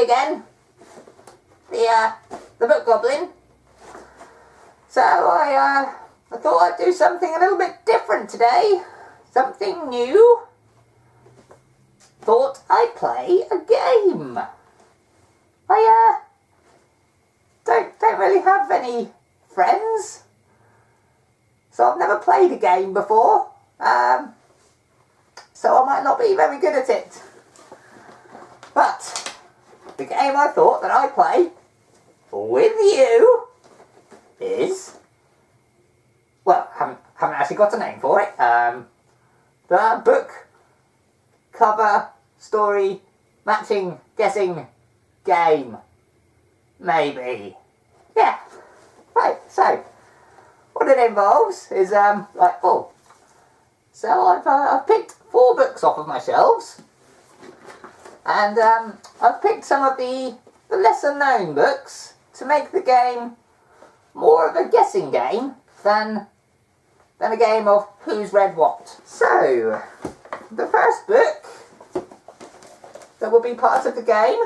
me again. The book Goblin. So I thought I'd do something a little bit different today. Something new. Thought I'd play a game. I don't really have any friends, so I've never played a game before. So I might not be very good at it. But the game I thought that I'd play with you is, well, haven't actually got a name for it. The book cover story matching guessing game, maybe. Yeah. Right. So what it involves is so I've picked 4 books off of my shelves, and I've picked some of the lesser known books to make the game more of a guessing game than a game of who's read what. So the first book that will be part of the game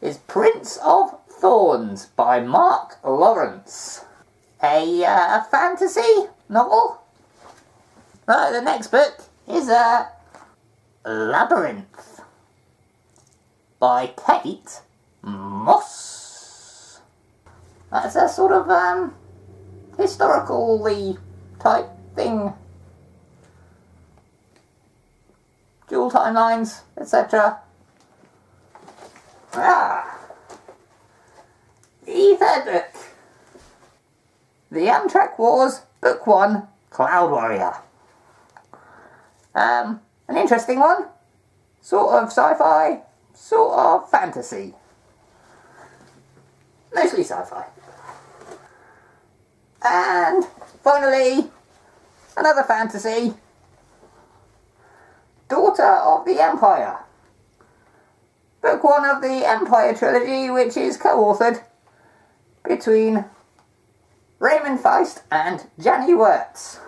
is Prince of Thorns by Mark Lawrence. A fantasy novel. Right, the next book is Labyrinth by Kate Moss. That's a sort of historical-y type thing. Dual timelines, etc. The third book. The Amtrak Wars, Book 1, Cloud Warrior. An interesting one. Sort of sci-fi, sort of fantasy. Mostly sci-fi. And finally, another fantasy. Daughter of the Empire. Book 1 of the Empire trilogy, which is co-authored between Raymond Feist and Janny Wirtz.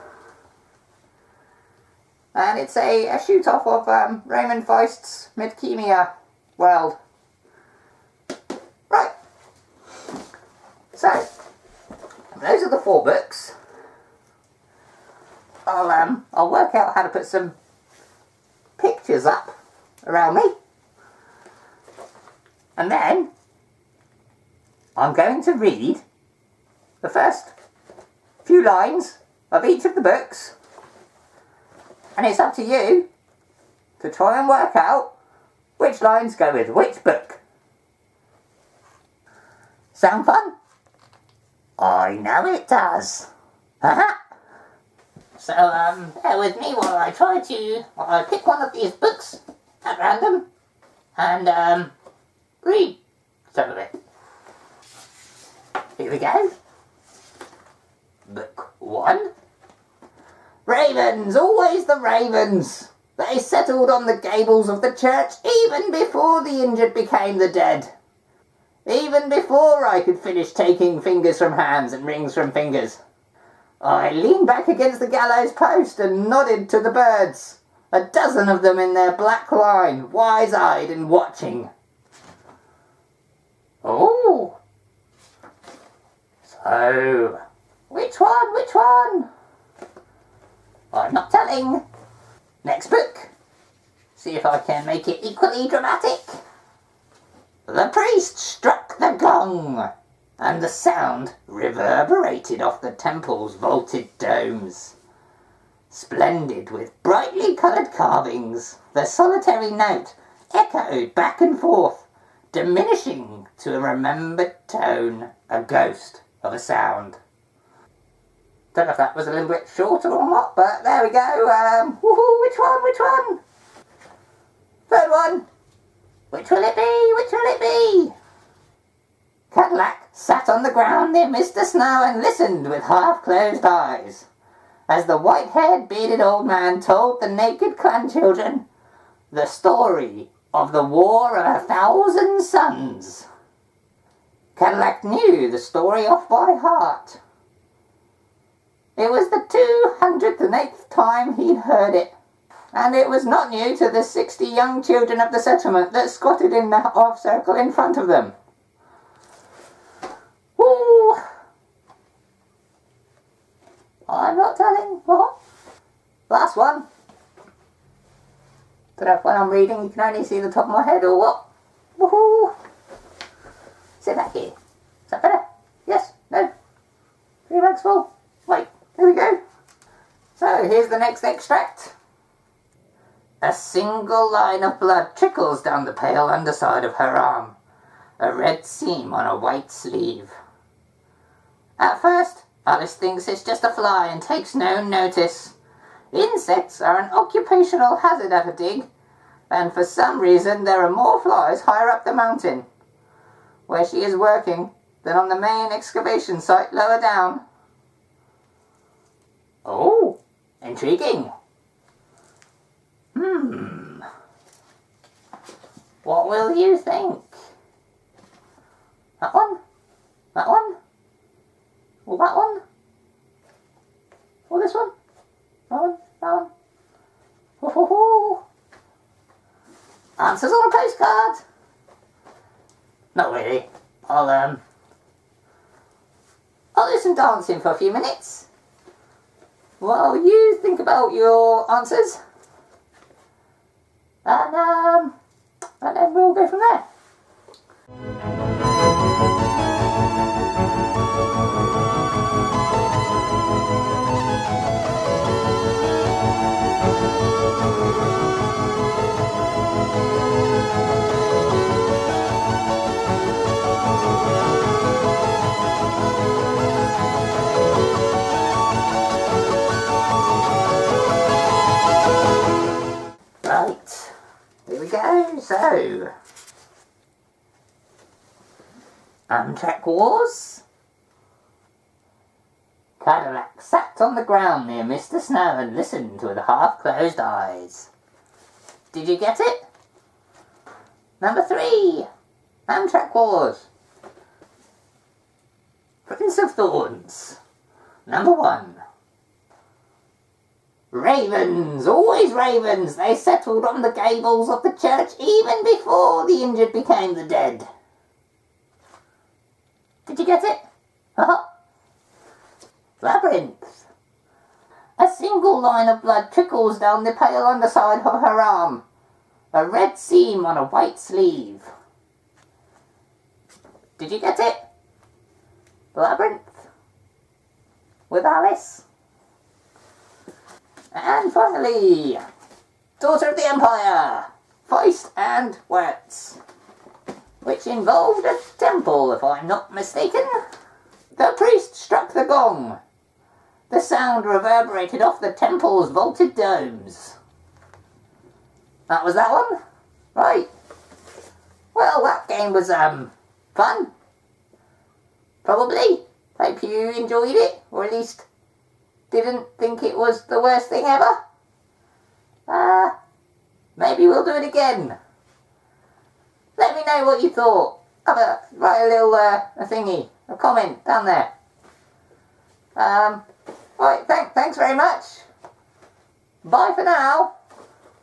And it's a shoot-off of Raymond Feist's Midkemia world. Right. So, those are the 4 books. I'll work out how to put some pictures up around me. And then I'm going to read the first few lines of each of the books, and it's up to you to try and work out which lines go with which book. Sound fun? I know it does. So bear with me while I pick one of these books at random and read some of it. Here we go. Book 1. Ravens, always the ravens. They settled on the gables of the church even before the injured became the dead. Even before I could finish taking fingers from hands and rings from fingers. I leaned back against the gallows post and nodded to the birds, 12 of them in their black line, wise-eyed and watching. Oh! So, which one? I'm not telling. Next book. See if I can make it equally dramatic. The priest struck the gong, and the sound reverberated off the temple's vaulted domes. Splendid with brightly coloured carvings, the solitary note echoed back and forth, diminishing to a remembered tone, a ghost of a sound. Don't know if that was a little bit shorter or not, but there we go. Which one? Third one. Which will it be? Cadillac sat on the ground near Mr. Snow and listened with half-closed eyes as the white-haired, bearded old man told the naked clan children the story of the War of 1,000 Suns. Cadillac knew the story off by heart. It was the 208th time he'd heard it, And it was not new to the 60 young children of the settlement that squatted in the half circle in front of them. Woo! I'm not telling. What? Last one. Don't know if when I'm reading you can only see the top of my head or what. Woohoo! Sit back here. Is that better? Yes? No? 3 bags full? Wait, here we go. So, here's the next extract. A single line of blood trickles down the pale underside of her arm. A red seam on a white sleeve. At first, Alice thinks it's just a fly and takes no notice. Insects are an occupational hazard at a dig, and for some reason there are more flies higher up the mountain, where she is working, than on the main excavation site lower down. Oh, intriguing. What will you think? That one? That one? Or that one? Or this one? That one? That one? Ho ho ho! Answers on a postcard! Not really. I'll do some dancing for a few minutes while you think about your answers. And then we'll go from there. Right, here we go. So, Amtrak Wars. Cadillac sat on the ground near Mr. Snow and listened with half-closed eyes. Did you get it? Number 3. Amtrak Wars. Prince of Thorns. Number 1. Ravens, always ravens. They settled on the gables of the church even before the injured became the dead. Did you get it? Labyrinth. A single line of blood trickles down the pale underside of her arm. A red seam on a white sleeve. Did you get it? Labyrinth. With Alice. And finally, Daughter of the Empire, Feist and Words, which involved a temple, if I'm not mistaken. The priest struck the gong. The sound reverberated off the temple's vaulted domes. That was that one? Right. Well, that game was, fun. Probably. Hope you enjoyed it, or at least didn't think it was the worst thing ever. Maybe we'll do it again. Let me know what you thought. Write a little, a comment down there. Alright, thanks very much. Bye for now.